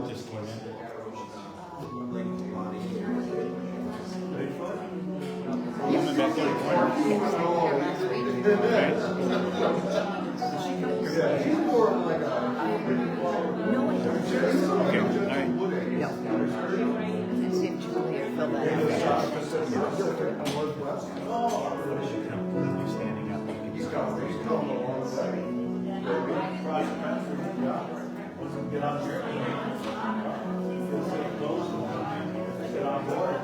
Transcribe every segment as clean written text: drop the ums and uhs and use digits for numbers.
Just came in. Coming back there. No, I don't. Okay, all right. No. Let's see if Julia fill that out. Standing up. Get on your get on board.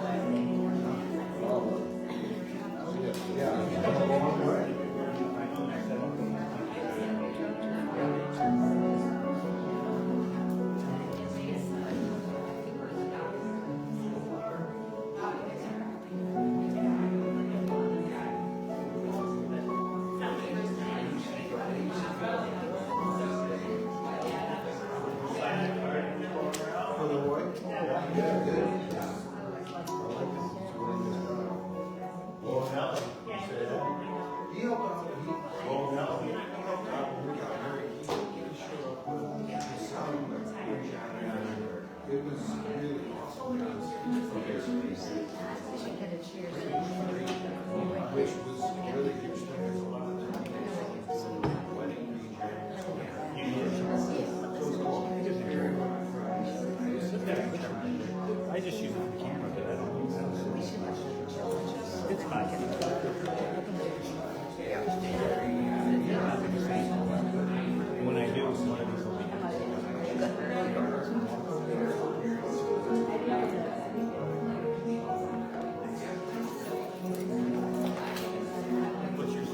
I just use the camera, but I don't use it. It's fine. When I do, one of these will be. What's yours?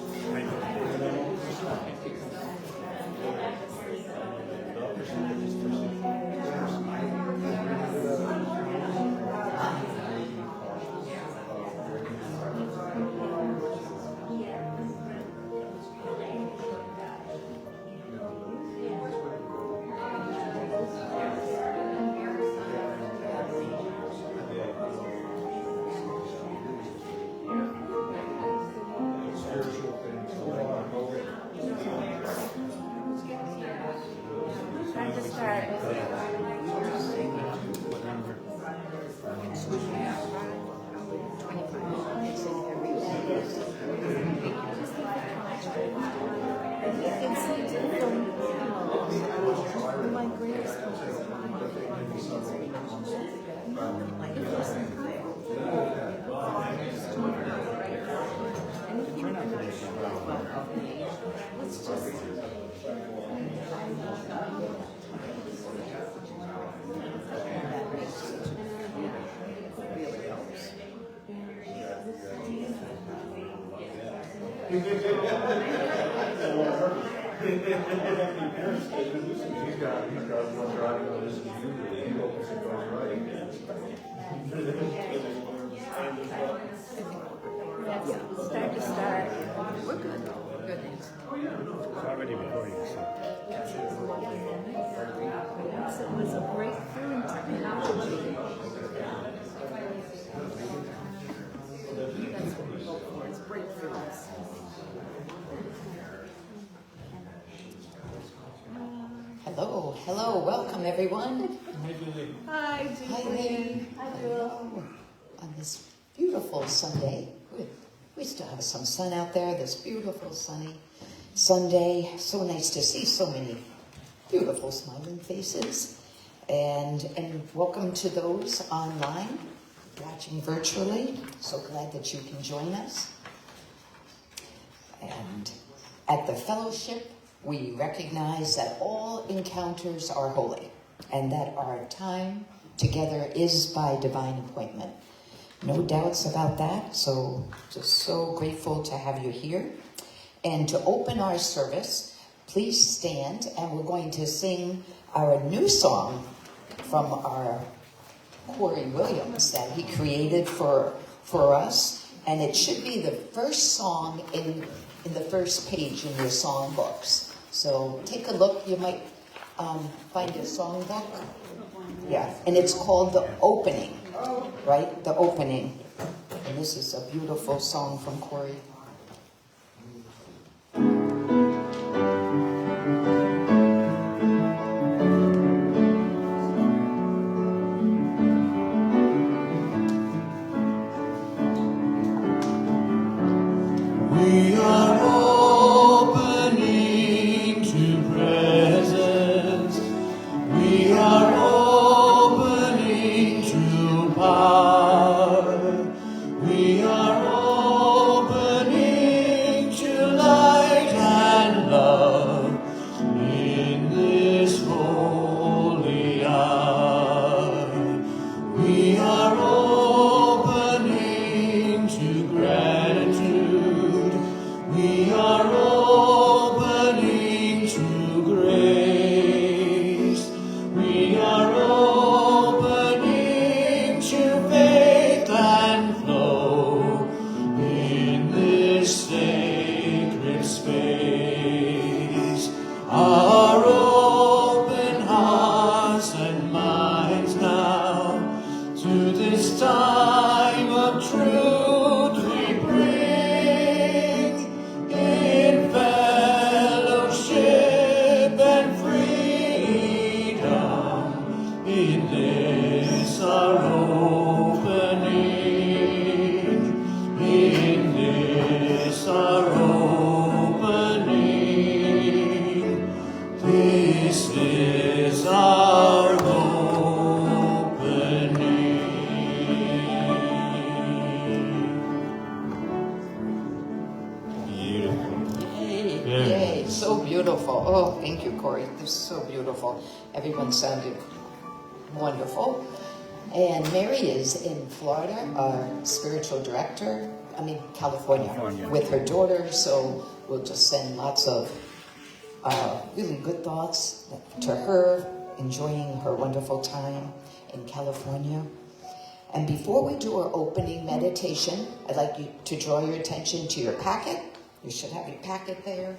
Time to start. Let's just. He's got one driving on this computer. He opens it goes right. Start to start. We're good. Good. It's already recording, so. It was a breakthrough in technology. That's what we go for, is breakthroughs. Hello, welcome everyone. Hi, Julie. Hi, Jill. On this beautiful Sunday, we still have some sun out there, this beautiful sunny Sunday. So nice to see so many beautiful smiling faces. And welcome to those online, watching virtually. So glad that you can join us. And at the fellowship, we recognize that all encounters are holy and that our time together is by divine appointment. No doubts about that, so just so grateful to have you here. And to open our service, please stand, and we're going to sing our new song from our Corey Williams that he created for us. And it should be the first song in the first page in your song books. So take a look, you might find a song book. Yeah, and it's called The Opening, right? The Opening. And this is a beautiful song from Corey. We are opening to presence. We are opening to power. We are opening to light and love in this holy hour. We are opening to gratitude. We are opening to grace. We are opening to faith and flow in this sacred space. Our open hearts and minds now to this time of truth we bring in fellowship and freedom. In this our opening, in this our opening, this is our opening. Beautiful. Yay, Very yay, nice. so beautiful. Oh, thank you, Corey. This is so beautiful. Everyone sounded wonderful. And Mary is in Florida, our spiritual director, California, with her daughter. So we'll just send lots of really good thoughts to her, enjoying her wonderful time in California. And before we do our opening meditation, I'd like you to draw your attention to your packet. You should have your packet there.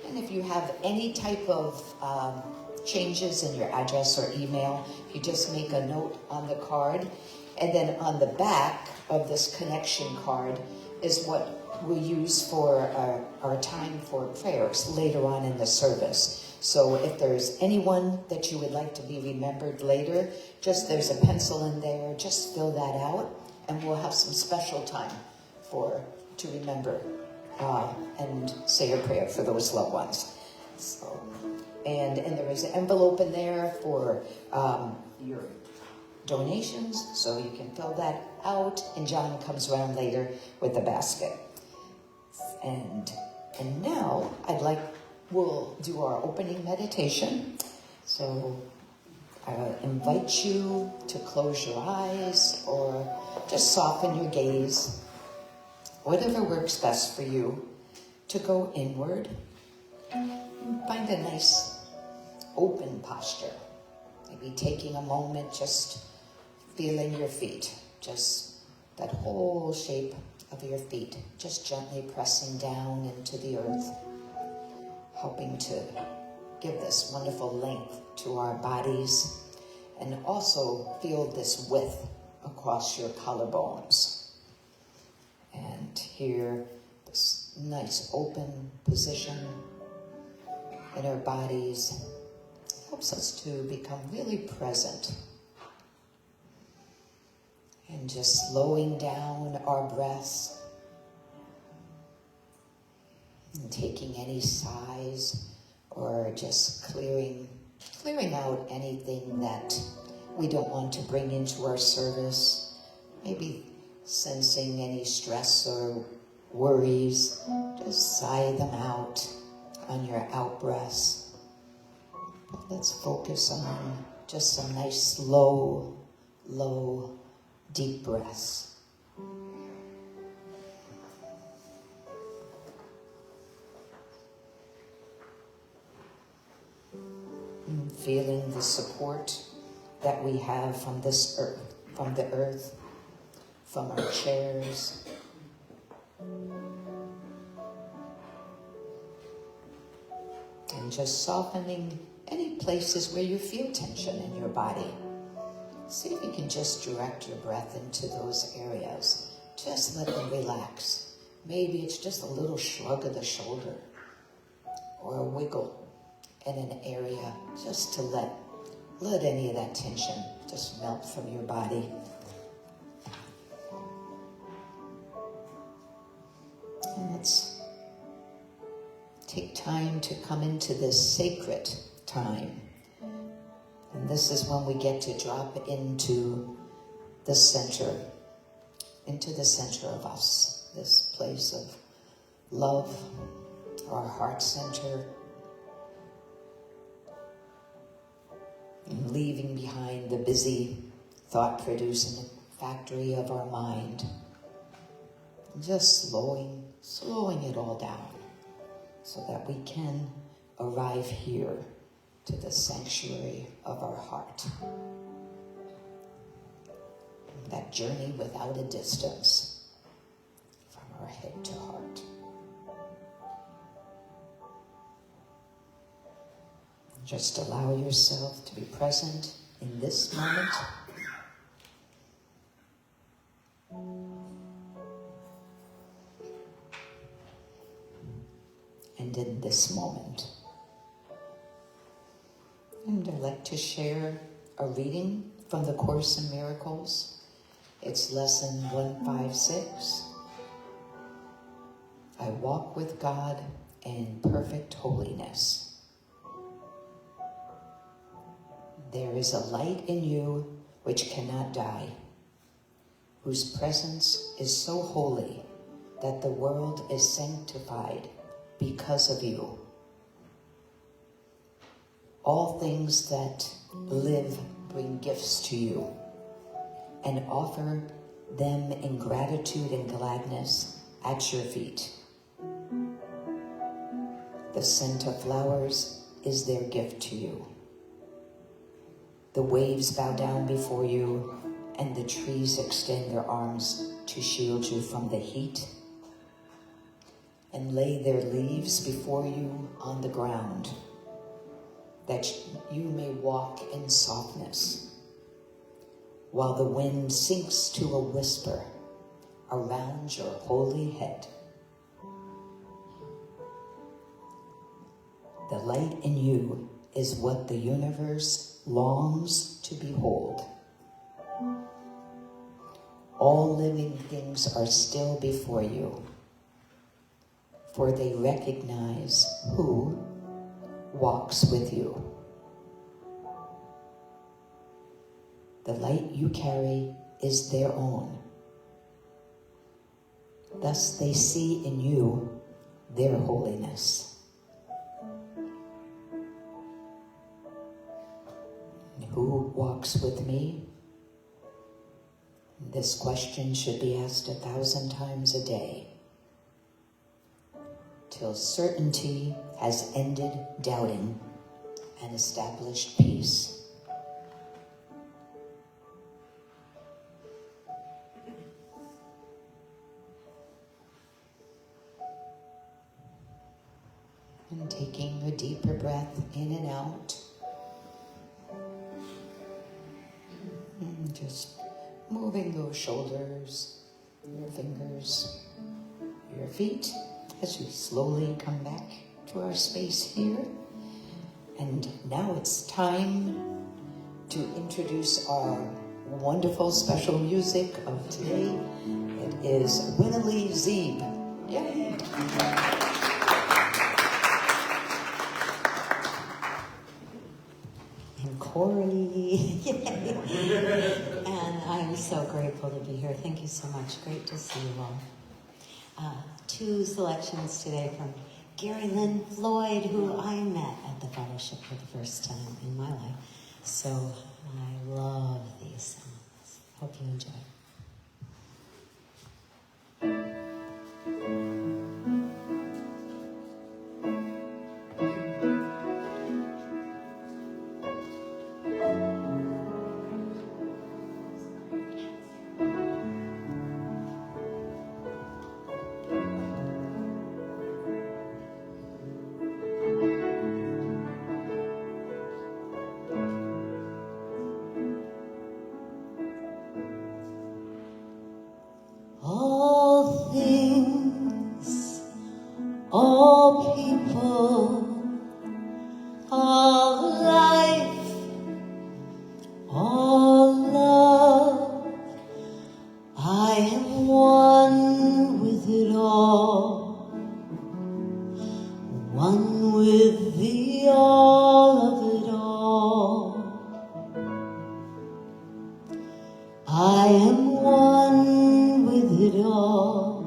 And if you have any type of changes in your address or email, you just make a note on the card. And then on the back of this connection card is what we use for our time for prayers later on in the service. So if there's anyone that you would like to be remembered later, there's a pencil in there, just fill that out, and we'll have some special time to remember and say a prayer for those loved ones. So, and there is an envelope in there for your donations, so you can fill that out, and John comes around later with the basket. And now we'll do our opening meditation. So I invite you to close your eyes or just soften your gaze, whatever works best for you, to go inward. Find a nice open posture. Maybe taking a moment, just feeling your feet, just that whole shape of your feet, just gently pressing down into the earth, helping to give this wonderful length to our bodies, and also feel this width across your collarbones. And here, this nice open position in our bodies helps us to become really present. And just slowing down our breaths and taking any sighs, or just clearing out anything that we don't want to bring into our service. Maybe sensing any stress or worries, just sigh them out on your out breaths. But let's focus on just some nice slow, deep breaths. And feeling the support that we have from this earth, from the earth, from our chairs. And just softening any places where you feel tension in your body. See if you can just direct your breath into those areas. Just let them relax. Maybe it's just a little shrug of the shoulder or a wiggle in an area just to let any of that tension just melt from your body. And let's take time to come into this sacred time. And this is when we get to drop into the center of us, this place of love, our heart center, and leaving behind the busy thought-producing factory of our mind. Just slowing it all down so that we can arrive here to the sanctuary of our heart. That journey without a distance from our head to heart. Just allow yourself to be present in this moment. And in this moment. And I'd like to share a reading from the Course in Miracles. It's lesson 156. I walk with God in perfect holiness. There is a light in you which cannot die, whose presence is so holy that the world is sanctified because of you. All things that live bring gifts to you and offer them in gratitude and gladness at your feet. The scent of flowers is their gift to you. The waves bow down before you, and the trees extend their arms to shield you from the heat and lay their leaves before you on the ground, that you may walk in softness, while the wind sinks to a whisper around your holy head. The light in you is what the universe longs to behold. All living things are still before you, for they recognize who walks with you. The light you carry is their own. Thus they see in you their holiness. Who walks with me? This question should be asked 1,000 times a day, till certainty has ended doubting and established peace. And taking a deeper breath in and out. And just moving those shoulders, your fingers, your feet, as we slowly come back to our space here. And now it's time to introduce our wonderful special music of today. It is Winnie Zeeb. Yay! And Corey. Yay. And I'm so grateful to be here. Thank you so much. Great to see you all. 2 selections today from Gary Lynn Floyd, who I met at the fellowship for the first time in my life. So I love these songs. Hope you enjoy. I am one with it all, one with the all of it all. I am one with it all,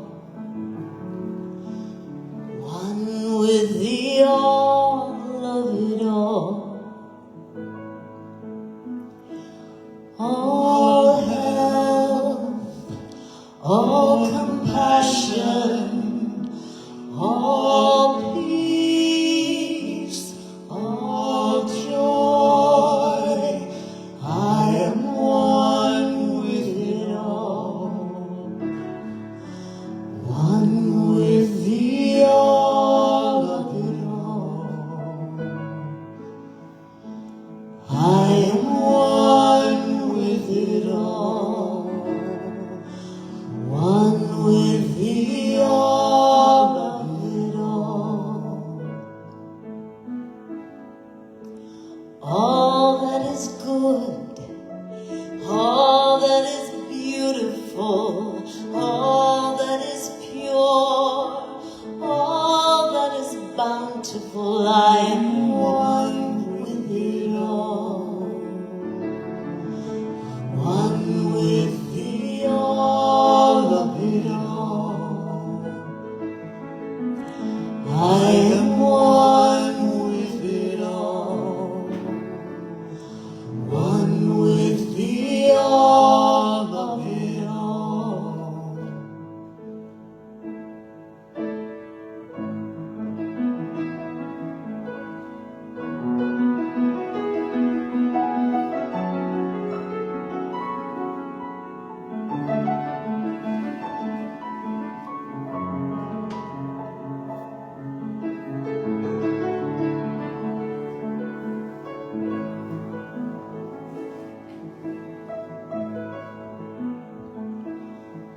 one with the all of it all. All health, all compassion, all peace, all joy. I am one with it all, one with the all of it all. I am one with it all, one with the all of it all. All that is good, all that is beautiful, all that is pure, all that is bountiful, I am one with it all, one with the all of it all. I am one with it all, one with the all of it all.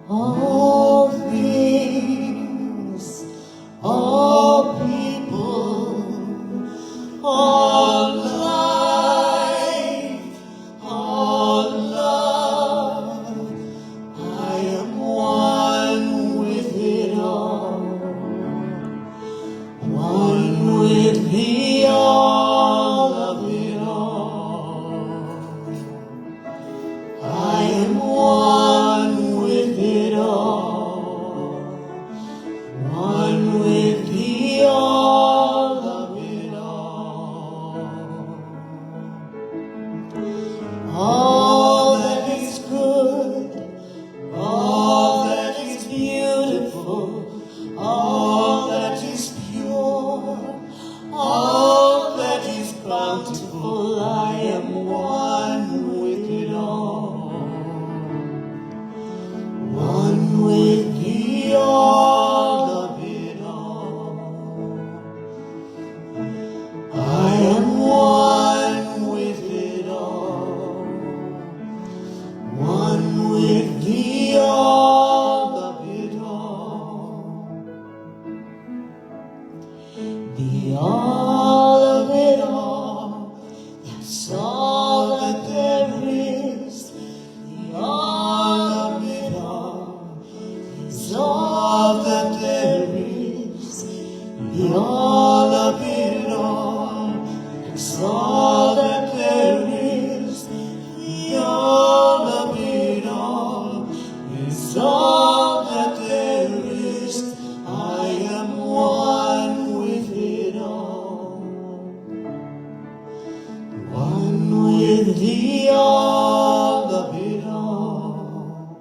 All things, all people, all life, all love, I am one with it all, one with the all of it all. I am one with it all, one with the all of it all. All that is good, all that is beautiful, all that is pure, all that is bountiful, I am one with it all, one with the all of it all. I am one with it all, one with the all of it all. The all of it all, that's all that there is. The all of it all is all that there is. The all of it all is all that there is. The all of it all is all that there is. I am one with it all, one with the all of it all.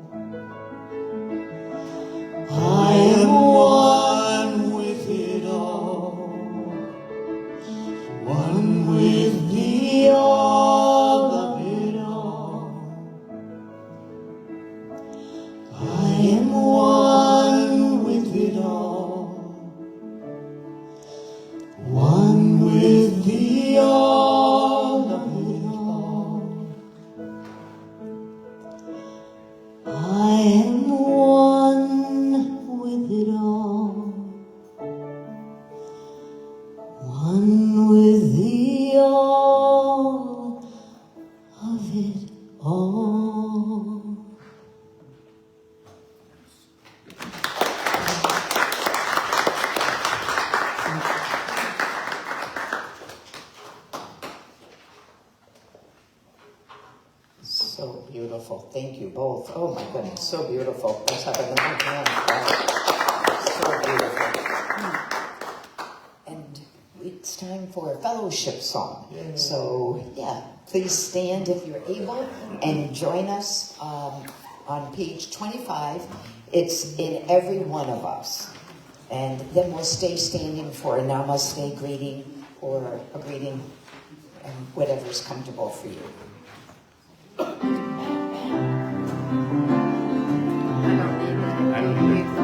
I am one with it all, one with the all of it all. I am one with it all, one with the all of it all. I am one with it all, one with the all of it all. beautiful. Thank you both. Oh my goodness, so beautiful. Let's have another hand. So beautiful. And it's time for a fellowship song. Yay. So yeah, please stand if you're able and join us on page 25. It's in every one of us. And then we'll stay standing for a namaste greeting or a greeting, whatever's comfortable for you. I don't need that. I don't either.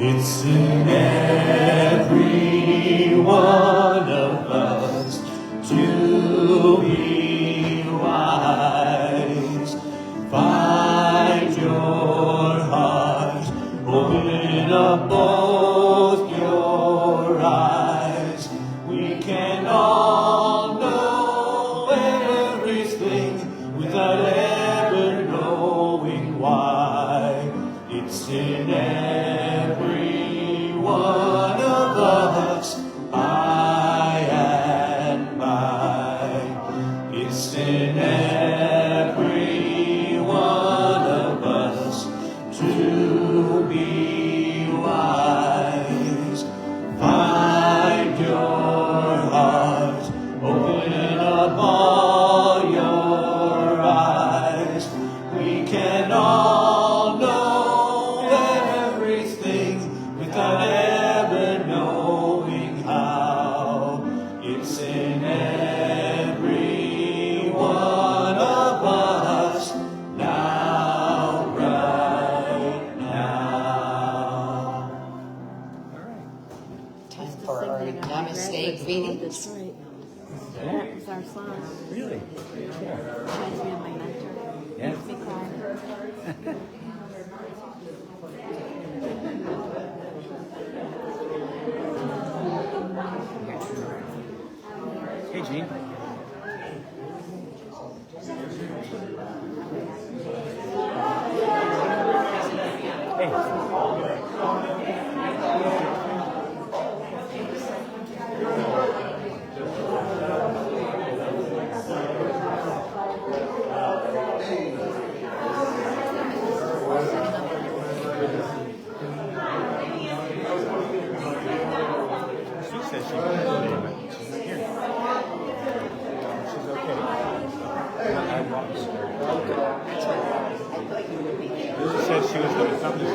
It's in every one of us to be wise. Find your heart, open up both your eyes. We can all know everything without ever knowing why. It's in every one of us, by and by. It's in every one of us to be wise. Find your heart, open up all your eyes. We can all know everything without ever knowing how. It's in every one of us now, right now. Time for our namaste greetings. That's right. It's our song. Really? Reminds me of my mentor. Yeah. Makes me cry. Hey, Gene. She says she wants to name it. She's not here. She's okay. I walked her. She said she was going to come this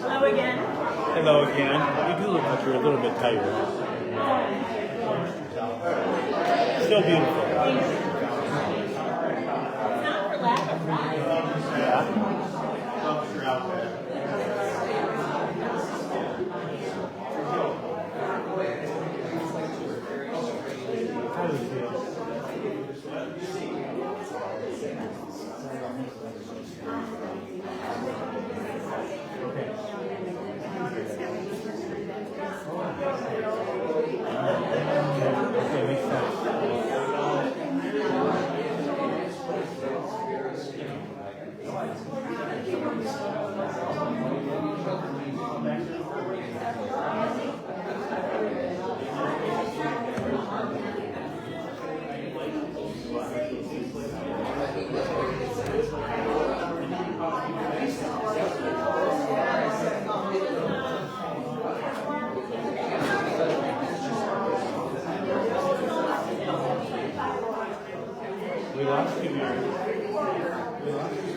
Hello again. Hello again. You do look like you're a little bit tired. Still beautiful. Not for lack of trying. Yeah. How do you feel? Okay, makes sense. lost you there. We lost you.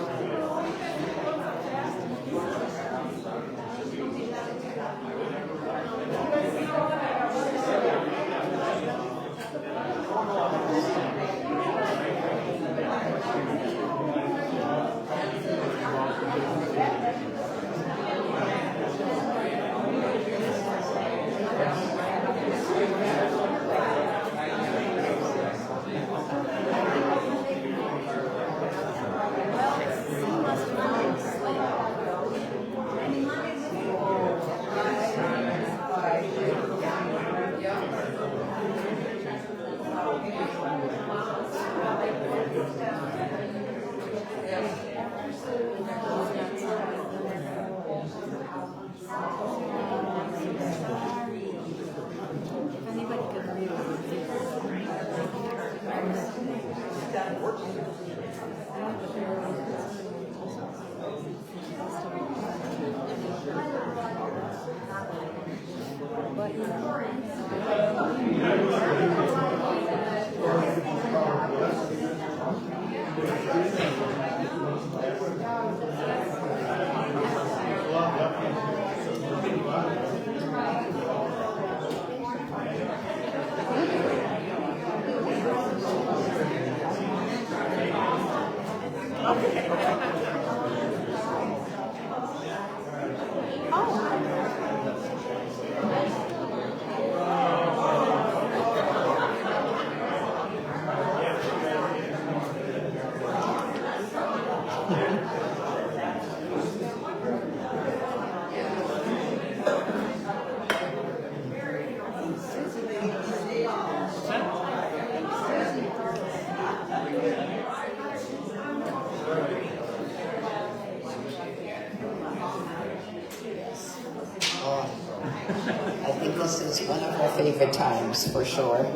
I think this is one of our favorite times, for sure.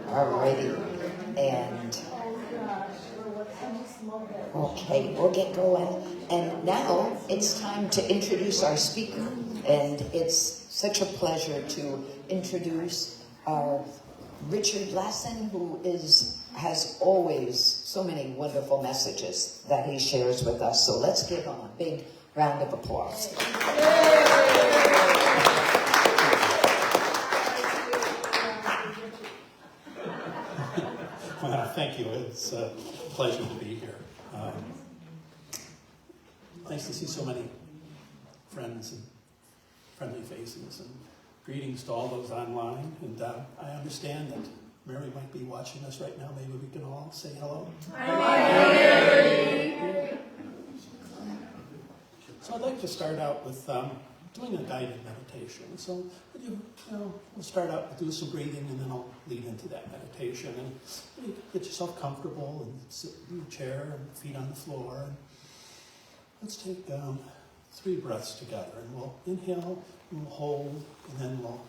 Alrighty, and okay, we'll get going. And now it's time to introduce our speaker, and it's such a pleasure to introduce our Richard Lassin, who has always so many wonderful messages that he shares with us. So let's give him a big round of applause. Well, thank you. It's a pleasure to be here. Nice to see so many friends and friendly faces, and greetings to all those online. And I understand that Mary might be watching us right now. Maybe we can all say hello. Hi. So I'd like to start out with doing a guided meditation. So we'll start out with do some breathing, and then I'll lead into that meditation. And get yourself comfortable and sit in a chair and feet on the floor. And let's take 3 breaths together, and we'll inhale, and we'll hold, and then we'll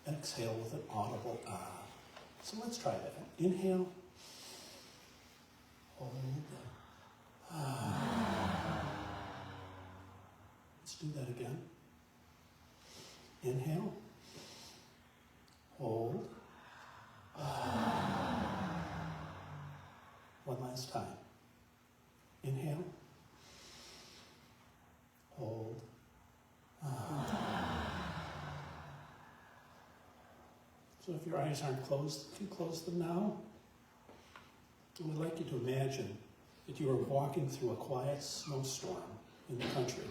exhale with an audible ah. So let's try that. Inhale, hold, ah. Let's do that again. Inhale, hold, ah. One last time. Inhale, hold, ah. So if your eyes aren't closed, you can close them now. I would like you to imagine that you are walking through a quiet snowstorm in the country.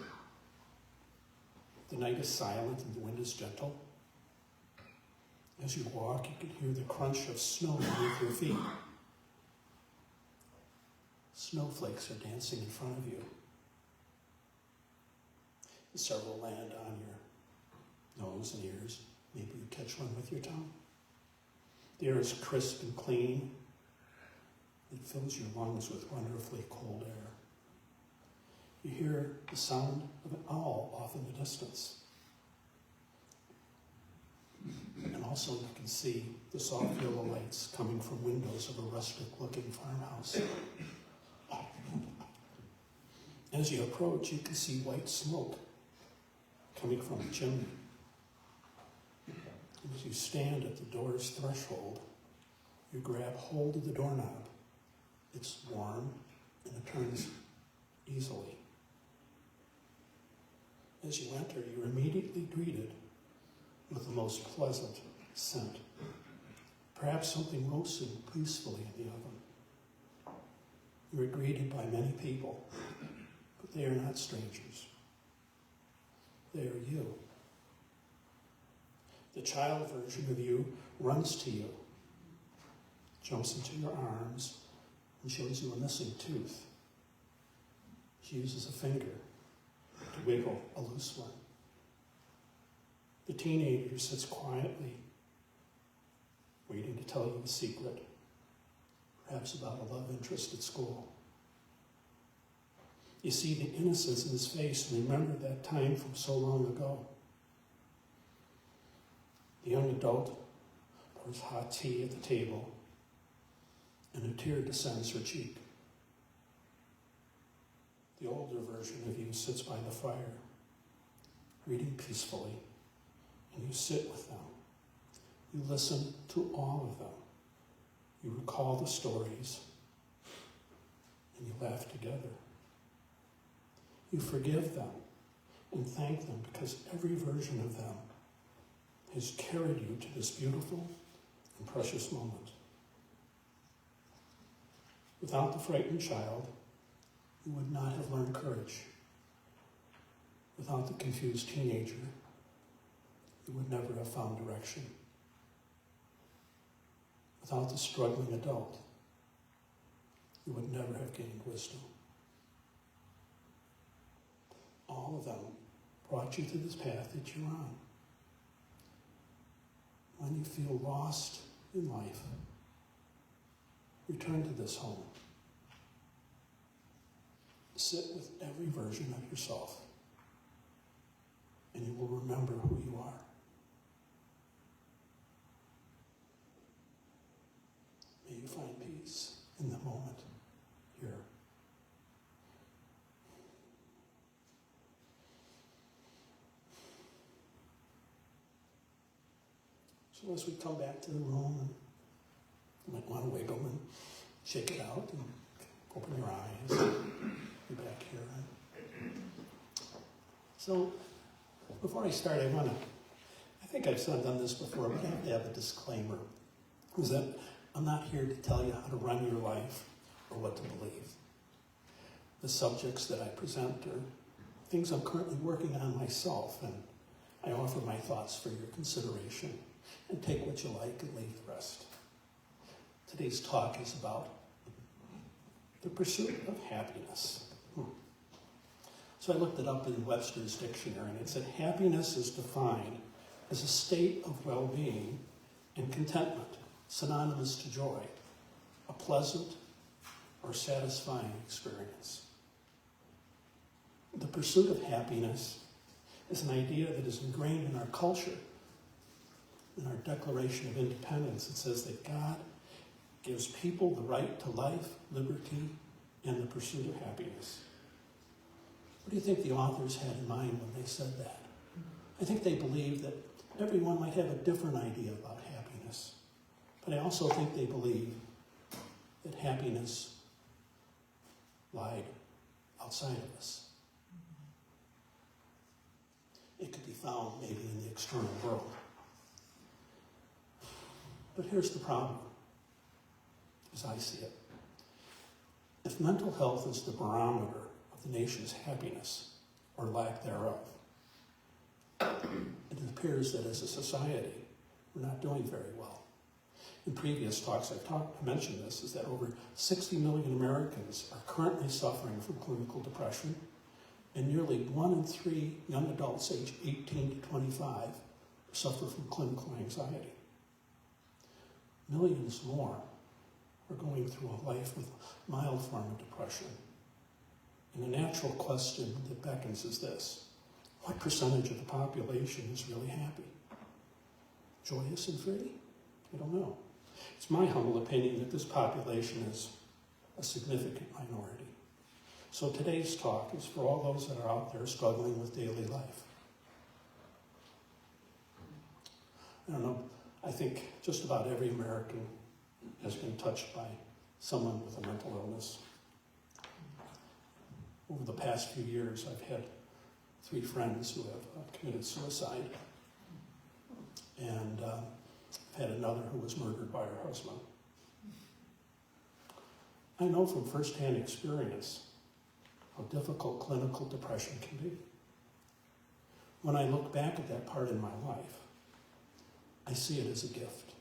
The night is silent and the wind is gentle. As you walk, you can hear the crunch of snow beneath your feet. Snowflakes are dancing in front of you. Several land on your nose and ears. Maybe you catch one with your tongue. The air is crisp and clean. It fills your lungs with wonderfully cold air. You hear the sound of an owl off in the distance. And also you can see the soft yellow lights coming from windows of a rustic-looking farmhouse. As you approach, you can see white smoke coming from the chimney. And as you stand at the door's threshold, you grab hold of the doorknob. It's warm and it turns easily. As you enter, you're immediately greeted with the most pleasant scent. Perhaps something roasting peacefully in the oven. You are greeted by many people, but they are not strangers. They are you. The child version of you runs to you, jumps into your arms, and shows you a missing tooth. She uses a finger to wiggle a loose one. The teenager sits quietly, waiting to tell you a secret, perhaps about a love interest at school. You see the innocence in his face and remember that time from so long ago. The young adult pours hot tea at the table, and a tear descends her cheek. The older version of you sits by the fire, reading peacefully, and you sit with them. You listen to all of them. You recall the stories, and you laugh together. You forgive them and thank them because every version of them has carried you to this beautiful and precious moment. Without the frightened child, you would not have learned courage. Without the confused teenager, you would never have found direction. Without the struggling adult, you would never have gained wisdom. All of them brought you to this path that you're on. When you feel lost in life, return to this home. Sit with every version of yourself, and you will remember who you are. May you find peace in the moment here. So as we come back to the room, and you might want to wiggle and shake it out and open your eyes. Be back here. So before I start, I think I've done this before, but I have to have a disclaimer. Is that I'm not here to tell you how to run your life or what to believe. The subjects that I present are things I'm currently working on myself, and I offer my thoughts for your consideration. And take what you like and leave the rest. Today's talk is about the pursuit of happiness. So I looked it up in Webster's dictionary, and it said happiness is defined as a state of well-being and contentment, synonymous to joy, a pleasant or satisfying experience. The pursuit of happiness is an idea that is ingrained in our culture. In our Declaration of Independence, it says that God gives people the right to life, liberty, and the pursuit of happiness. What do you think the authors had in mind when they said that? I think they believed that everyone might have a different idea about happiness. But I also think they believe that happiness lied outside of us. It could be found maybe in the external world. But here's the problem, as I see it. If mental health is the barometer of the nation's happiness, or lack thereof, it appears that as a society, we're not doing very well. In previous talks I've mentioned this, is that over 60 million Americans are currently suffering from clinical depression, and nearly 1 in 3 young adults aged 18 to 25 suffer from clinical anxiety. Millions more are going through a life with mild form of depression. And the natural question that beckons is this: what percentage of the population is really happy? Joyous and free? I don't know. It's my humble opinion that this population is a significant minority. So today's talk is for all those that are out there struggling with daily life. I don't know, I think just about every American has been touched by someone with a mental illness. Over the past few years, I've had 3 friends who have committed suicide, and I've had another who was murdered by her husband. I know from firsthand experience how difficult clinical depression can be. When I look back at that part in my life, I see it as a gift.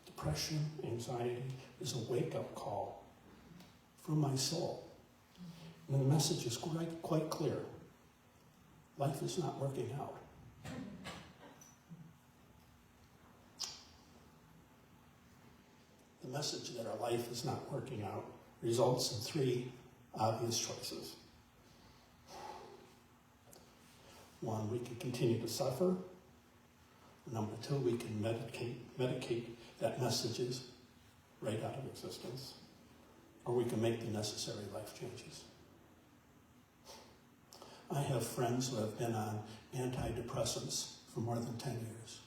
Depression, anxiety is a wake-up call from my soul. And the message is quite clear. Life is not working out. The message that our life is not working out results in 3 obvious choices. 1, we can continue to suffer. Number 2, we can medicate that messages right out of existence. Or we can make the necessary life changes. I have friends who have been on antidepressants for more than 10 years.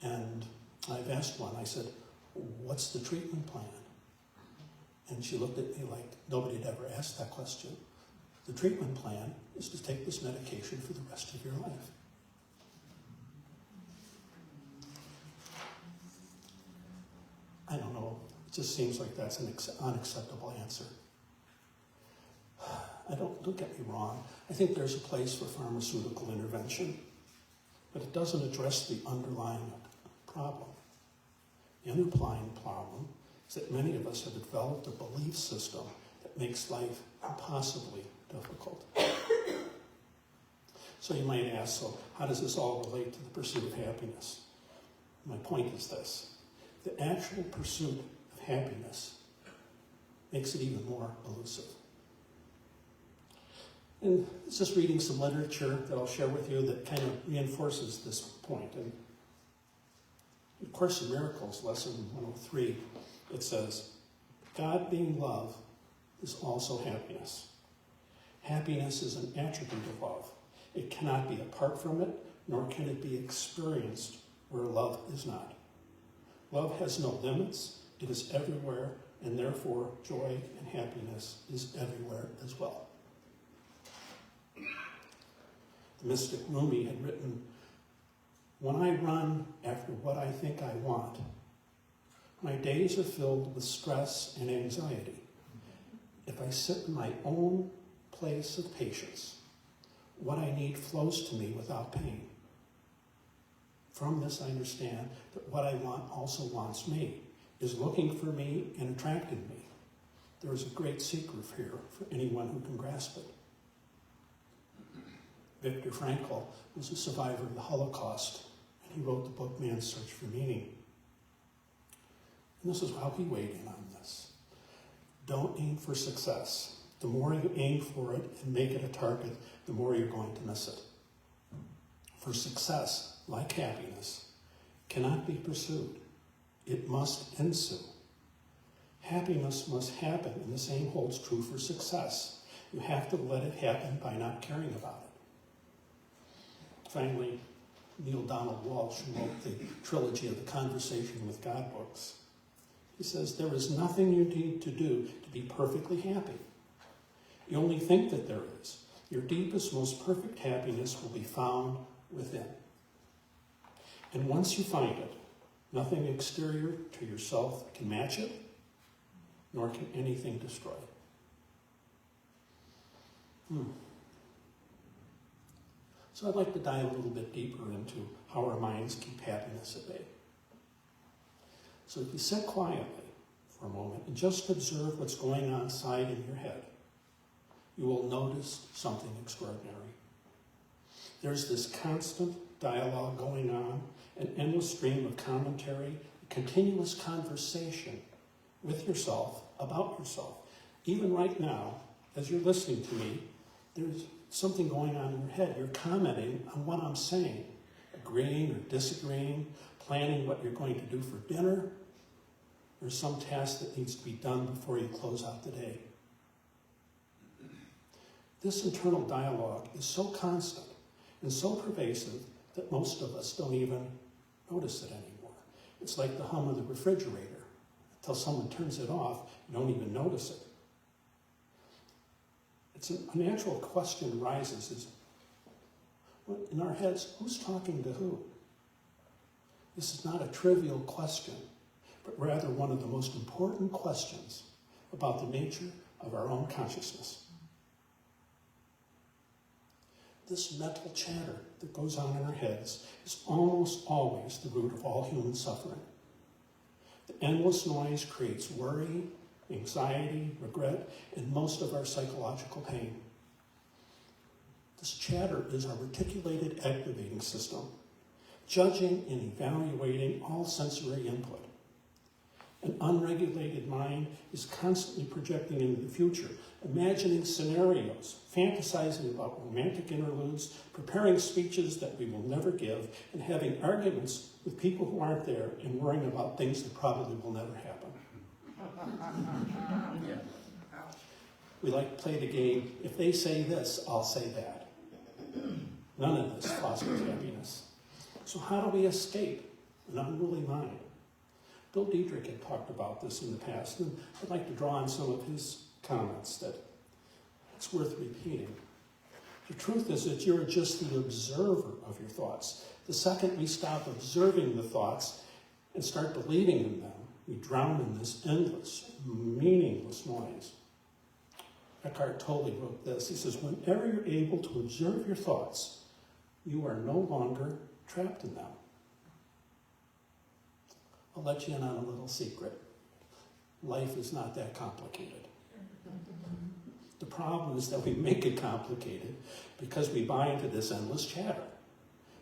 And I've asked one, I said, what's the treatment plan? And she looked at me like nobody had ever asked that question. The treatment plan is to take this medication for the rest of your life. I don't know, it just seems like that's an unacceptable answer. Don't get me wrong, I think there's a place for pharmaceutical intervention, but it doesn't address the underlying problem. The underlying problem is that many of us have developed a belief system that makes life impossibly difficult. So you might ask, so how does this all relate to the pursuit of happiness? My point is this: the actual pursuit of happiness makes it even more elusive. And it's just reading some literature that I'll share with you that kind of reinforces this point. And in Course in Miracles, lesson 103, it says, God being love is also happiness. Happiness is an attribute of love. It cannot be apart from it, nor can it be experienced where love is not. Love has no limits, it is everywhere, and therefore joy and happiness is everywhere as well. The mystic Rumi had written, when I run after what I think I want, my days are filled with stress and anxiety. If I sit in my own place of patience, what I need flows to me without pain. From this I understand that what I want also wants me, is looking for me and attracting me. There is a great secret here for anyone who can grasp it. Viktor Frankl was a survivor of the Holocaust, and he wrote the book Man's Search for Meaning. And this is how he weighed in on this. Don't aim for success. The more you aim for it and make it a target, the more you're going to miss it. For success, like happiness, cannot be pursued. It must ensue. Happiness must happen, and the same holds true for success. You have to let it happen by not caring about it. Finally, Neil Donald Walsh, who wrote the trilogy of the Conversation with God books, he says, there is nothing you need to do to be perfectly happy. You only think that there is. Your deepest, most perfect happiness will be found within. And once you find it, nothing exterior to yourself can match it, nor can anything destroy it. So I'd like to dive a little bit deeper into how our minds keep happiness at bay. So if you sit quietly for a moment and just observe what's going on inside in your head, you will notice something extraordinary. There's this constant dialogue going on, an endless stream of commentary, a continuous conversation with yourself, about yourself. Even right now, as you're listening to me, there's something going on in your head. You're commenting on what I'm saying, agreeing or disagreeing, planning what you're going to do for dinner, or some task that needs to be done before you close out the day. This internal dialogue is so constant and so pervasive that most of us don't even notice it anymore. It's like the hum of the refrigerator. Until someone turns it off, you don't even notice it. A natural question rises is, in our heads, who's talking to who? This is not a trivial question, but rather one of the most important questions about the nature of our own consciousness. This mental chatter that goes on in our heads is almost always the root of all human suffering. The endless noise creates worry, anxiety, regret, and most of our psychological pain. This chatter is our reticulated activating system, judging and evaluating all sensory input. An unregulated mind is constantly projecting into the future, imagining scenarios, fantasizing about romantic interludes, preparing speeches that we will never give, and having arguments with people who aren't there and worrying about things that probably will never happen. We like to play the game, if they say this, I'll say that. None of this fosters happiness. So how do we escape an unruly mind? Bill Diedrich had talked about this in the past, and I'd like to draw on some of his comments that it's worth repeating. The truth is that you're just the observer of your thoughts. The second we stop observing the thoughts and start believing in them, we drown in this endless, meaningless noise. Eckhart Tolle wrote this. He says, whenever you're able to observe your thoughts, you are no longer trapped in them. I'll let you in on a little secret. Life is not that complicated. The problem is that we make it complicated because we buy into this endless chatter.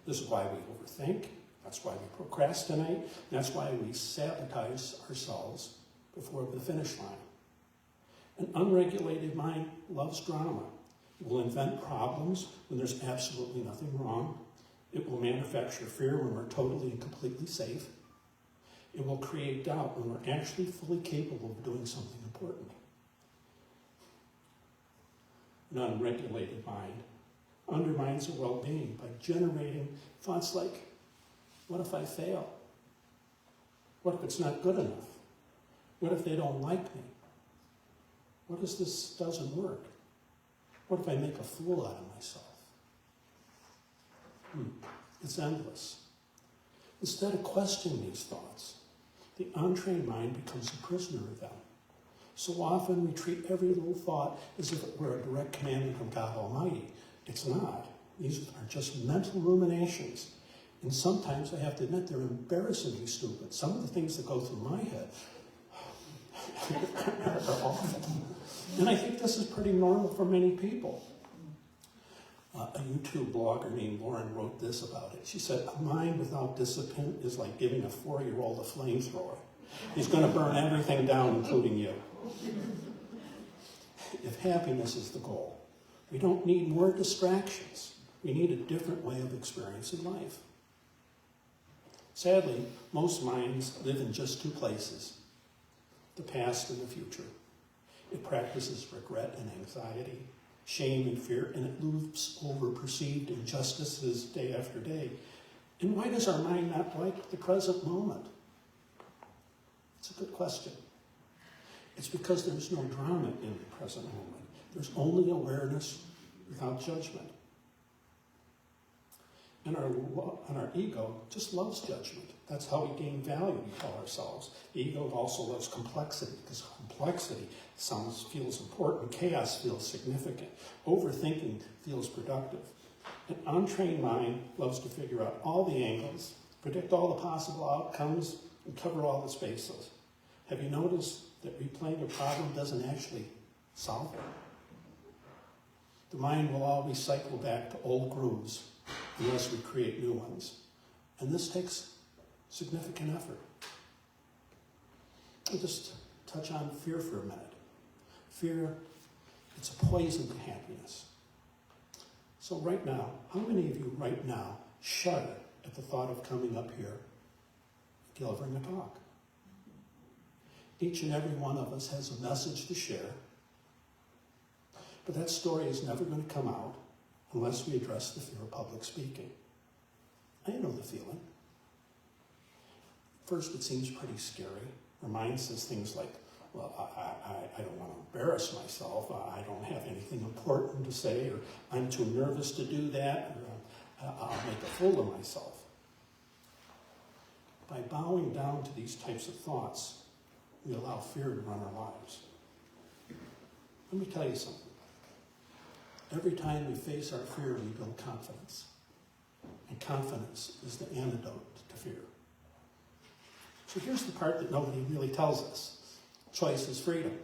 This is why we overthink. That's why we procrastinate. That's why we sabotage ourselves before the finish line. An unregulated mind loves drama. It will invent problems when there's absolutely nothing wrong. It will manufacture fear when we're totally and completely safe. It will create doubt when we're actually fully capable of doing something important. An unregulated mind undermines our well-being by generating thoughts like, what if I fail? What if it's not good enough? What if they don't like me? What if this doesn't work? What if I make a fool out of myself? It's endless. Instead of questioning these thoughts, the untrained mind becomes a prisoner of them. So often we treat every little thought as if it were a direct commandment from God Almighty. It's not. These are just mental ruminations. And sometimes I have to admit they're embarrassingly stupid. Some of the things that go through my head are awful. And I think this is pretty normal for many people. A YouTube blogger named Lauren wrote this about it. She said, a mind without discipline is like giving a 4-year-old a flamethrower. He's going to burn everything down, including you. If happiness is the goal, we don't need more distractions. We need a different way of experiencing life. Sadly, most minds live in just two places, the past and the future. It practices regret and anxiety, shame and fear, and it loops over perceived injustices day after day. And why does our mind not like the present moment? It's a good question. It's because there's no drama in the present moment. There's only awareness without judgment. And our ego just loves judgment. That's how we gain value, we tell ourselves. The ego also loves complexity, because complexity feels important, chaos feels significant, overthinking feels productive. An untrained mind loves to figure out all the angles, predict all the possible outcomes, and cover all the spaces. Have you noticed that replaying a problem doesn't actually solve it? The mind will always cycle back to old grooves unless we create new ones. And this takes significant effort. I'll just touch on fear for a minute. Fear, it's a poison to happiness. So right now, how many of you right now shudder at the thought of coming up here, delivering a talk? Each and every one of us has a message to share. But that story is never going to come out unless we address the fear of public speaking. I know the feeling. First, it seems pretty scary. Our mind says things like, well, I don't want to embarrass myself. I don't have anything important to say, or I'm too nervous to do that, or I'll make a fool of myself. By bowing down to these types of thoughts, we allow fear to run our lives. Let me tell you something. Every time we face our fear, we build confidence. And confidence is the antidote to fear. So here's the part that nobody really tells us. Choice is freedom.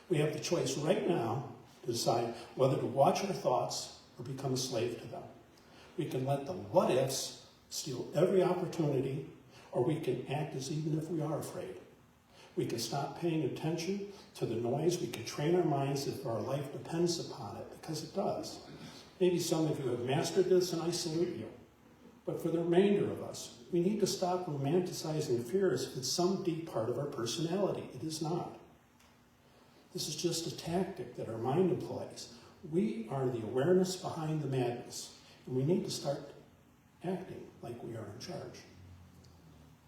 We have the choice right now to decide whether to watch our thoughts or become a slave to them. We can let the what-ifs steal every opportunity, or we can act as even if we are afraid. We can stop paying attention to the noise. We can train our minds if our life depends upon it, because it does. Maybe some of you have mastered this, and I salute you. But for the remainder of us, we need to stop romanticizing fear as if it's some deep part of our personality. It is not. This is just a tactic that our mind employs. We are the awareness behind the madness, and we need to start acting like we are in charge.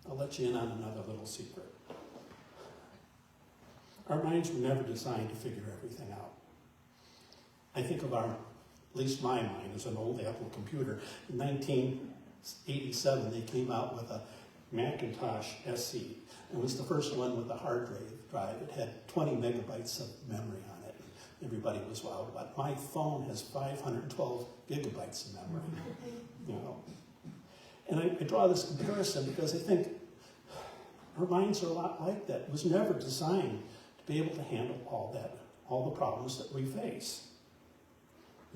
I'll let you in on another little secret. Our minds were never designed to figure everything out. I think of at least my mind, as an old Apple computer. In 1987, they came out with a Macintosh SE. It was the first one with a hard drive. It had 20 megabytes of memory on it. Everybody was wowed about it. My phone has 512 gigabytes of memory. You know. And I draw this comparison because I think our minds are a lot like that. It was never designed to be able to handle all the problems that we face.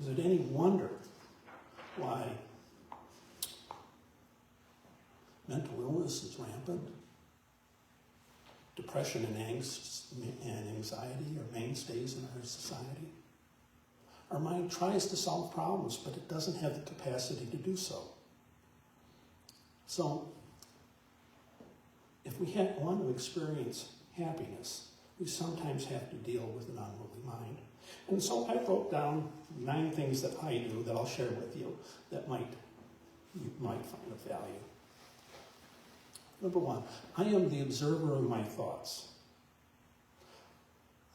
Is it any wonder why mental illness is rampant? Depression and anxiety are mainstays in our society. Our mind tries to solve problems, but it doesn't have the capacity to do so. So, if we want to experience happiness, we sometimes have to deal with an unruly mind. And so I wrote down 9 things that I do that I'll share with you that you might find of value. Number 1, I am the observer of my thoughts.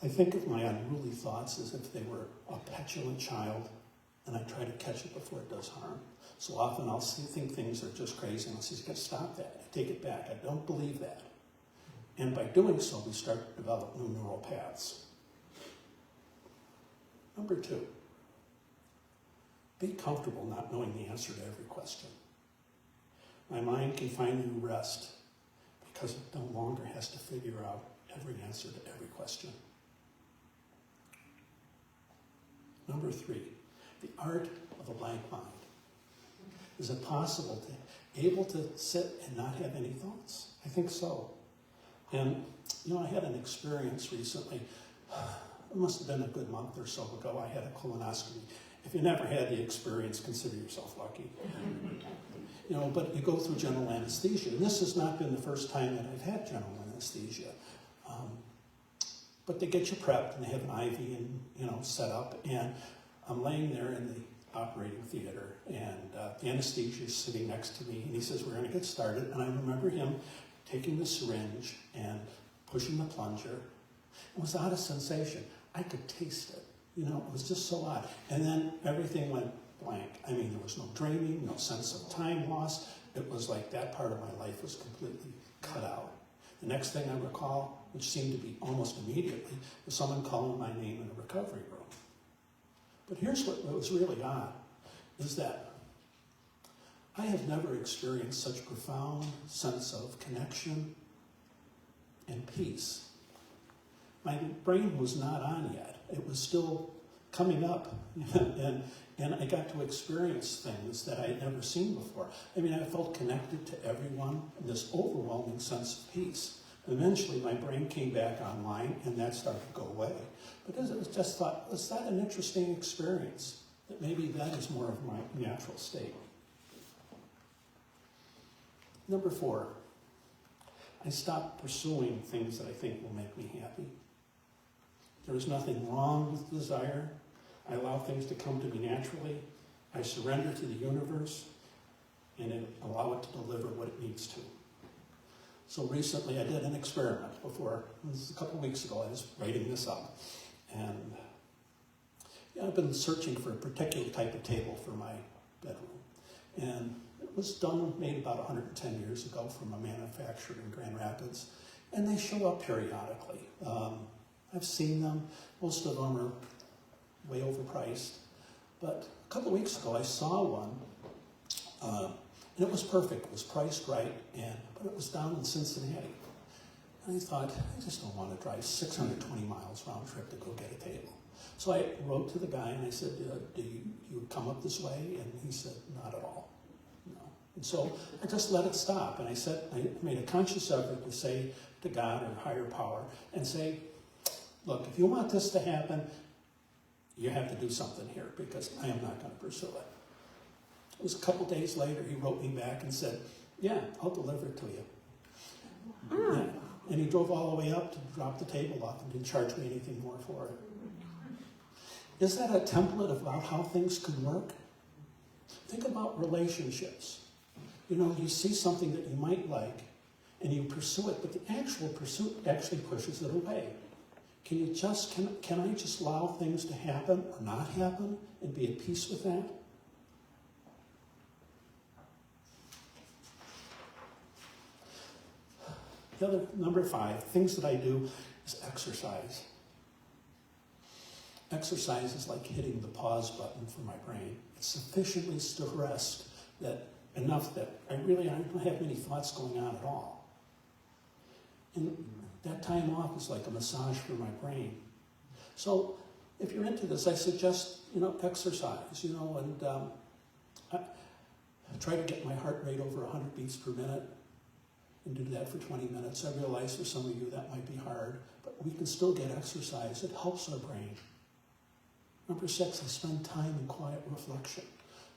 I think of my unruly thoughts as if they were a petulant child, and I try to catch it before it does harm. So often I'll think things are just crazy, and I'll say, stop that, I take it back, I don't believe that. And by doing so, we start to develop new neural paths. Number 2, be comfortable not knowing the answer to every question. My mind can find new rest because it no longer has to figure out every answer to every question. Number 3, the art of a blank mind. Is it possible to be able to sit and not have any thoughts? I think so. And, I had an experience recently. It must have been a good month or so ago. I had a colonoscopy. If you never had the experience, consider yourself lucky. But you go through general anesthesia. And this has not been the first time that I've had general anesthesia. But they get you prepped, and they have an IV and, set up. And I'm laying there in the operating theater, and the anesthesiast is sitting next to me, and he says, we're going to get started. And I remember him taking the syringe and pushing the plunger. It was out of sensation. I could taste it. It was just so odd. And then everything went blank. There was no dreaming, no sense of time lost. It was like that part of my life was completely cut out. The next thing I recall, which seemed to be almost immediately, was someone calling my name in a recovery room. But here's what was really odd, is that I have never experienced such profound sense of connection and peace. My brain was not on yet. It was still coming up, and I got to experience things that I had never seen before. I felt connected to everyone in this overwhelming sense of peace. Eventually, my brain came back online, and that started to go away. But I just thought, was that an interesting experience? That maybe that is more of my natural state. Number 4, I stopped pursuing things that I think will make me happy. There is nothing wrong with desire. I allow things to come to me naturally. I surrender to the universe and allow it to deliver what it needs to. So recently I did an experiment before, this was a couple weeks ago, I was writing this up. And yeah, I've been searching for a particular type of table for my bedroom. And it was made about 110 years ago from a manufacturer in Grand Rapids. And they show up periodically. I've seen them. Most of them are way overpriced. But a couple weeks ago I saw one. And it was perfect. It was priced right. But it was down in Cincinnati. And I thought, I just don't want to drive 620 miles round trip to go get a table. So I wrote to the guy and I said, do you come up this way? And he said, not at all. No. And so I just let it stop. And I made a conscious effort to say to God or higher power and say, look, if you want this to happen, you have to do something here because I am not going to pursue it. It was a couple days later, he wrote me back and said, yeah, I'll deliver it to you. Yeah. And he drove all the way up to drop the table off and didn't charge me anything more for it. Is that a template about how things could work? Think about relationships. You know, you see something that you might like and you pursue it, but the actual pursuit actually pushes it away. Can I just allow things to happen or not happen and be at peace with that? The other, number 5, things that I do is exercise. Exercise is like hitting the pause button for my brain. It's sufficiently to rest enough that I don't have many thoughts going on at all. And that time off is like a massage for my brain. So if you're into this, I suggest, exercise, and I try to get my heart rate over 100 beats per minute and do that for 20 minutes. I realize for some of you that might be hard, but we can still get exercise. It helps our brain. Number 6, I spend time in quiet reflection.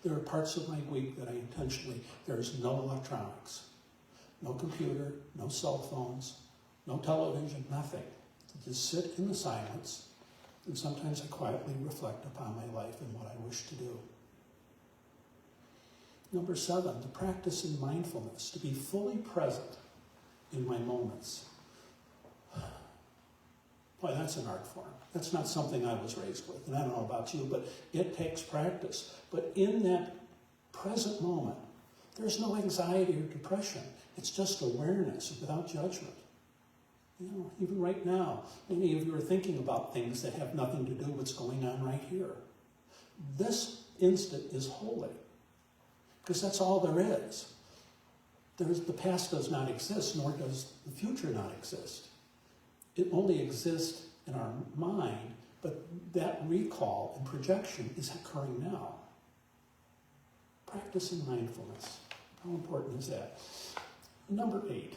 There are parts of my week that there's no electronics, no computer, no cell phones, no television, nothing. To just sit in the silence, and sometimes I quietly reflect upon my life and what I wish to do. Number 7, to practice in mindfulness, to be fully present in my moments. Boy, that's an art form. That's not something I was raised with, and I don't know about you, but it takes practice. But in that present moment, there's no anxiety or depression. It's just awareness without judgment. Even right now, many of you are thinking about things that have nothing to do with what's going on right here. This instant is holy, because that's all there is. The past does not exist, nor does the future not exist. It only exists in our mind, but that recall and projection is occurring now. Practicing mindfulness. How important is that? Number 8.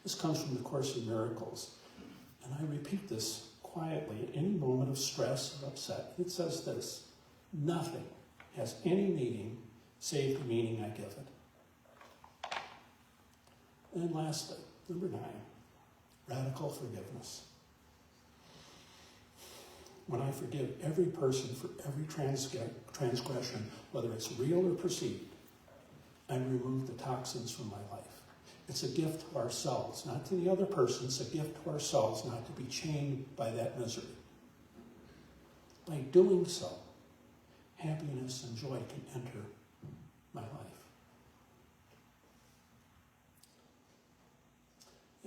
This comes from the Course in Miracles, and I repeat this quietly at any moment of stress or upset. It says this: nothing has any meaning save the meaning I give it. And then lastly, number 9, radical forgiveness. When I forgive every person for every transgression, whether it's real or perceived, I remove the toxins from my life. It's a gift to ourselves, not to the other person. It's a gift to ourselves not to be chained by that misery. By doing so, happiness and joy can enter my life.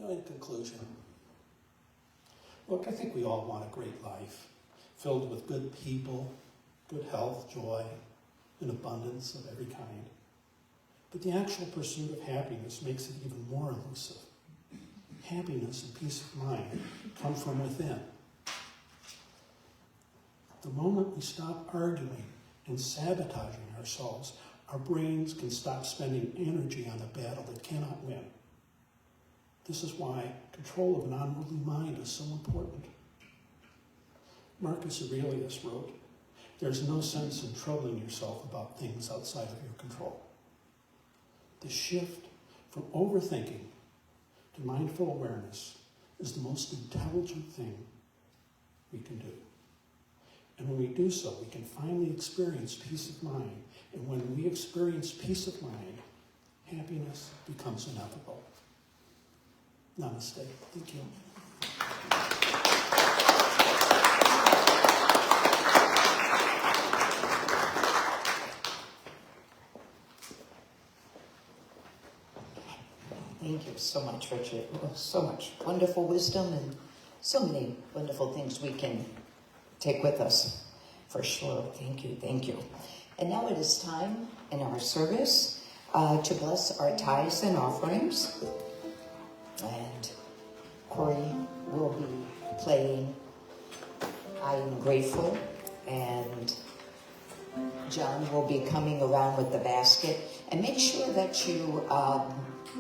In conclusion, look, I think we all want a great life, filled with good people, good health, joy, and abundance of every kind. But the actual pursuit of happiness makes it even more elusive. Happiness and peace of mind come from within. The moment we stop arguing and sabotaging ourselves, our brains can stop spending energy on a battle that cannot win. This is why control of an unruly mind is so important. Marcus Aurelius wrote, "There's no sense in troubling yourself about things outside of your control." The shift from overthinking to mindful awareness is the most intelligent thing we can do. And when we do so, we can finally experience peace of mind. And when we experience peace of mind, happiness becomes inevitable. Namaste. Thank you. Thank you so much, Richard. So much wonderful wisdom and so many wonderful things we can take with us, for sure. Thank you, thank you. And now it is time in our service to bless our tithes and offerings. And Corey will be playing I Am Grateful, and John will be coming around with the basket. And make sure that you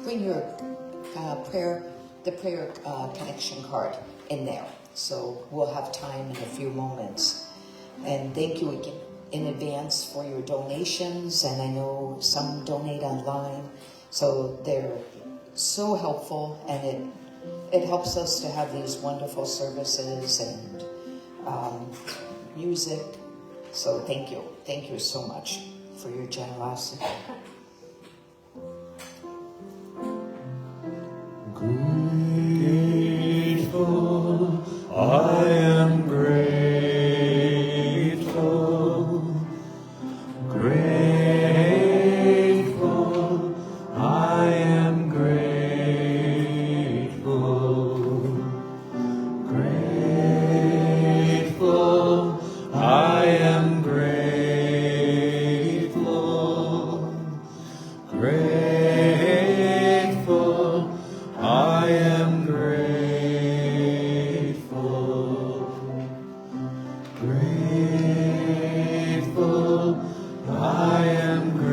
bring your prayer connection card in there. So we'll have time in a few moments. And thank you again in advance for your donations. And I know some donate online, so they're so helpful, and it helps us to have these wonderful services and music. So thank you so much for your generosity. Grateful, I am grateful. Grateful, I am grateful. Grateful, I am grateful. Grateful, I am grateful. Grateful, I am grateful.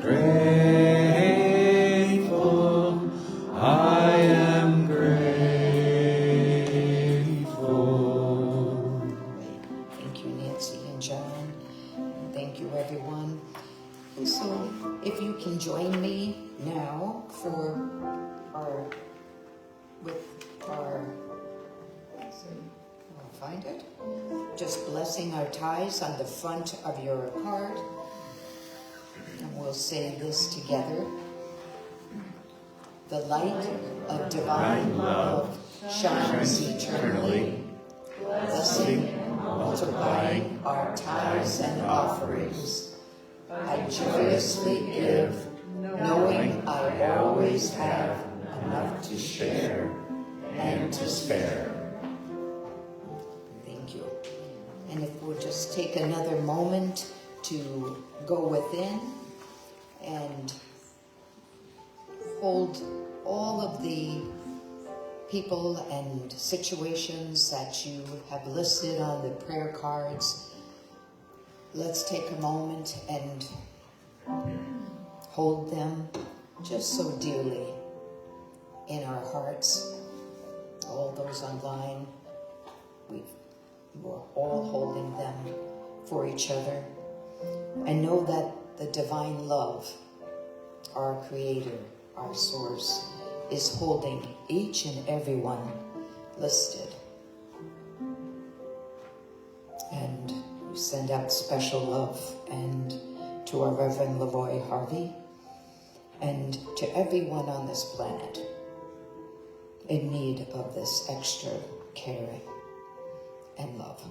Grateful, I am grateful. Thank you, Nancy and John. Thank you, everyone. And so, if you can join me now for I'll find it. Just blessing our tithes on the front of your card. And we'll say this together. The light of divine love shines eternally, blessing and multiplying our tithes and offerings. I joyously give, knowing I always have enough to share and to spare. Thank you. And if we'll just take another moment to go within and hold all of the people and situations that you have listed on the prayer cards. Let's take a moment and hold them just so dearly in our hearts. All those online, we're all holding them for each other. And know that the divine love, our Creator, our Source, is holding each and every one listed. And we send out special love and to our Reverend Lavoy Harvey and to everyone on this planet in need of this extra caring and love.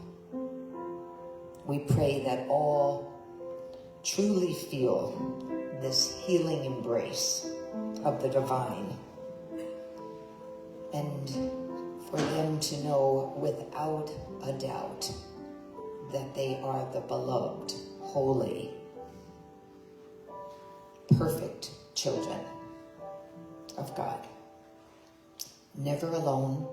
We pray that all truly feel this healing embrace of the divine, and for them to know without a doubt that they are the beloved, holy, perfect children of God. Never alone.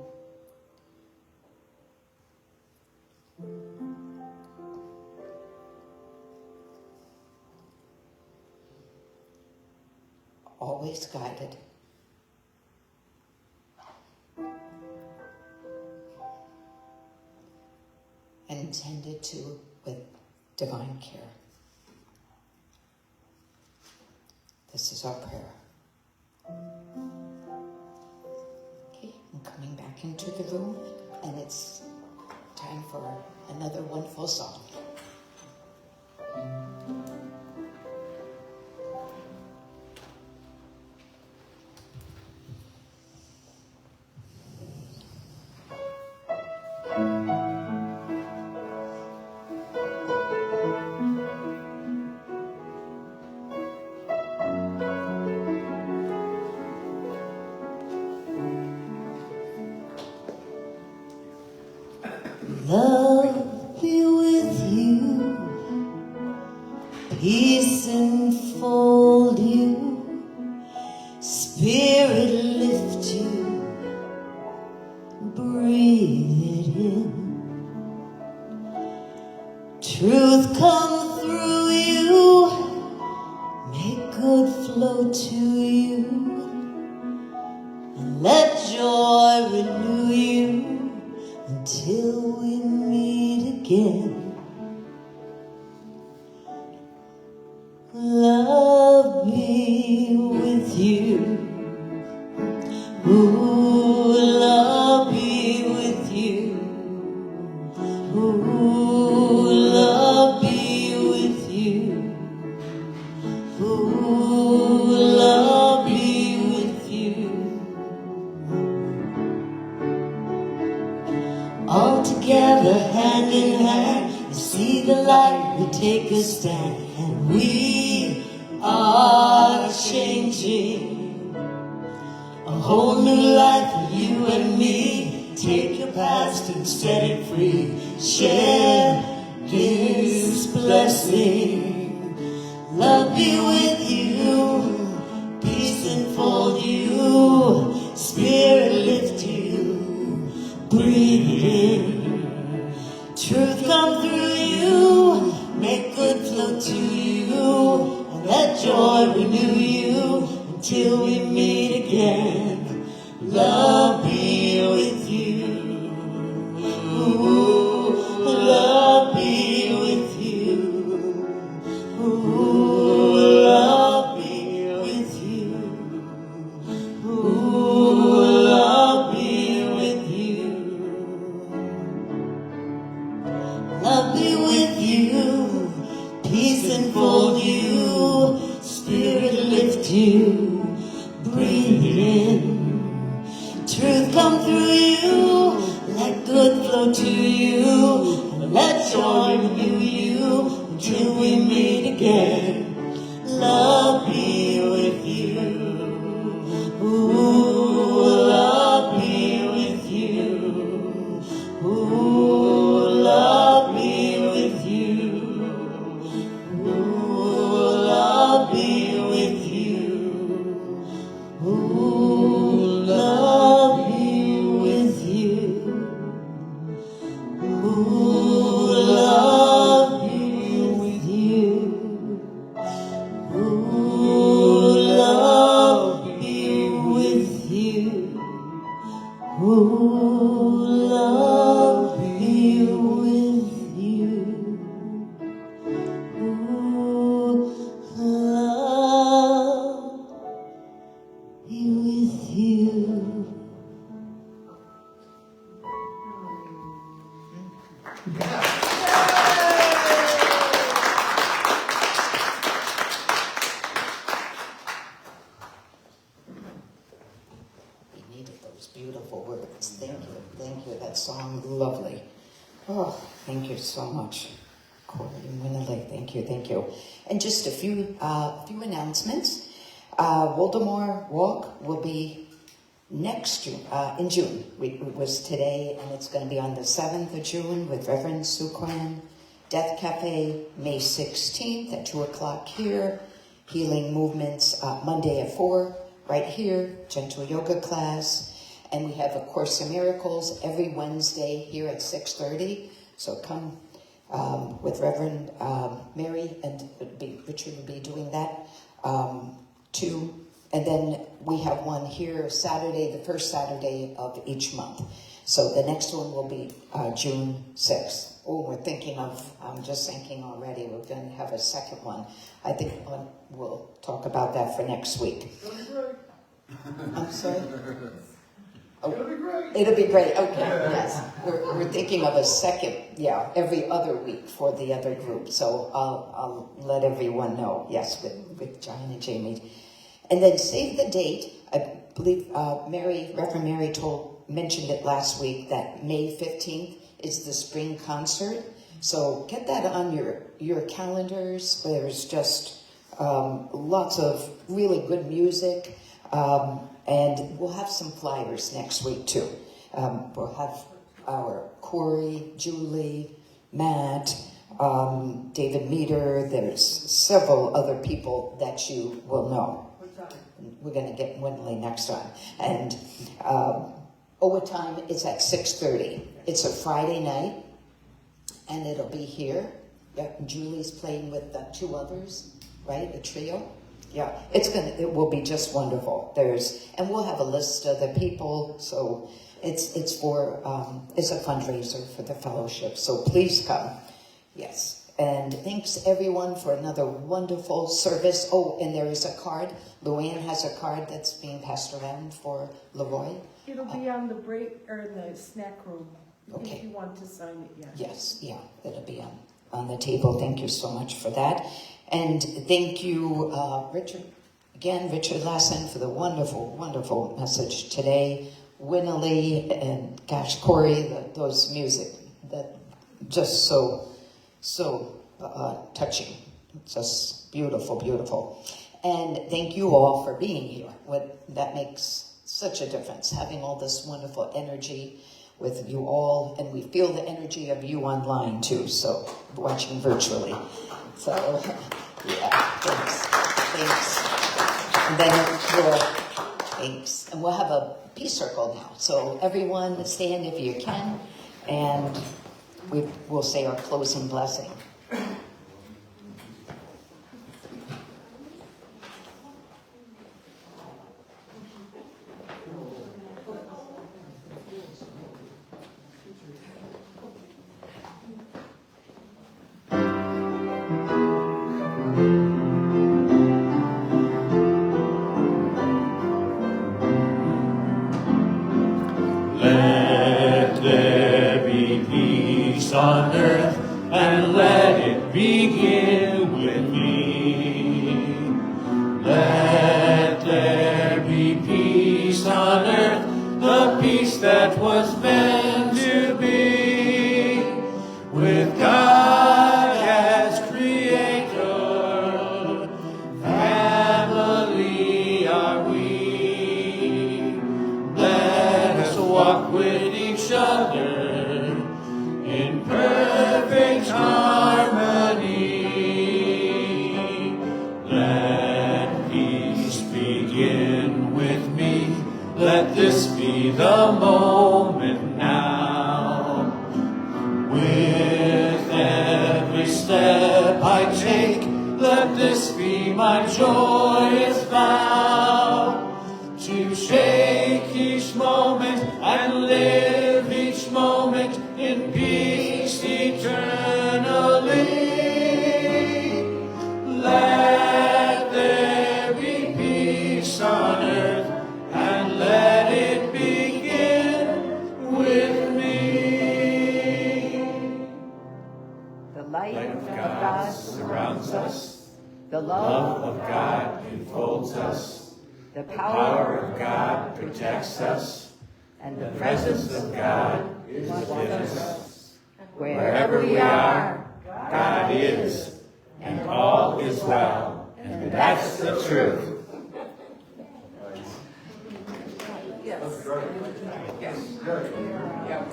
Always guided. And tended to with divine care. This is our prayer. Okay, I'm coming back into the room. and it's time for another wonderful song. Love be with you, peace enfold you, spirit lift you, breathe it in, truth come through you, make good flow to you, and let joy renew you until we meet again. Love be with you. Ooh, love be with you. Ooh, love be with you. Ooh, love be with you. All together, hand in hand, we see the light, we take a stand, and we are changing. A whole new life for you and me. Take your past and set it free. Share this blessing. Love be with you, peace enfold you, spirit lift you, breathe in, truth come through you, make good flow to you, and let joy renew you until we meet again. Love be with you. Ooh, love be with you. Ooh, love be with you. Ooh, love be with you. Love be with you. Peace enfold you. Spirit lift you. Breathe in. Truth come through you. Let good flow to you. And let joy renew you until we meet again. Love be with you. Ooh, love be with you. Ooh, love be with you. Ooh, love be with you. Ooh, love be with you. Ooh, love be with you. Ooh, love be with you. Ooh, love be with you. Ooh, love be with you. We needed those beautiful words. Thank you. Thank you. That song, lovely. Oh, thank you so much, Corey and Winnerly. Thank you. Thank you. And just a few announcements. Waldemar Walk will be next June, in June. It was today, and it's going to be on the 7th of June with Reverend Sukran. Death Cafe, May 16th at 2 o'clock here. Healing Movements, Monday at 4, right here. Gentle yoga class. And we have A Course in Miracles every Wednesday here at 6:30. So come with Reverend Mary, and Richard will be doing that too. And then we have one here Saturday, the first Saturday of each month. So the next one will be June 6th. Oh, we're thinking of, I'm just thinking already, we're going to have a second one. I think we'll talk about that for next week. I'm sorry? It'll be great. It'll be great, okay, yes. We're thinking of a second, every other week for the other group. So I'll let everyone know, yes, with John and Jamie. And then save the date. I believe Reverend Mary mentioned it last week that May 15th is the spring concert. So get that on your calendars. There's just lots of really good music. And we'll have some flyers next week too. We'll have our Corey, Julie, Matt, David Meter. There's several other people that you will know. We're going to get Winley next time. And what time? It's at 6:30. It's a Friday night, and it'll be here. Yeah, Julie's playing with the two others, right? A trio. Yeah, it will be just wonderful. And we'll have a list of the people. So it's a fundraiser for the fellowship. So please come. Yes. And thanks everyone for another wonderful service. Oh, and there is a card. Luann has a card that's being passed around for Leroy. It'll be on the break or in the snack room. Okay. If you want to sign it, yeah. Yes, it'll be on the table. Thank you so much for that. And thank you, Richard Lassin, for the wonderful, wonderful message today. Winley and gosh, Corey, those music, that just so touching. Just beautiful, beautiful. And thank you all for being here. That makes such a difference, having all this wonderful energy with you all, and we feel the energy of you online too, so watching virtually. So, thanks. And then thanks. And we'll have a peace circle now. So everyone stand if you can, and we will say our closing blessing. Let there be peace on earth, and let it begin with me. Let there be peace on earth, the peace that was meant to be, with God as creator, family are we. Let us walk with each other in perfect harmony. Let peace begin with me. Let this be the moment now. With every step I take, let this be my joyous vow. To shake each moment and live each moment in peace eternally. Let there be peace on earth, and let it begin with me. The light of God surrounds us. the Love of God enfolds us. the Power of God protects us. and The presence of God is within us. Wherever we are, God is, and all is well. And that's the truth. yes. That's great. Yes. Good. Yeah.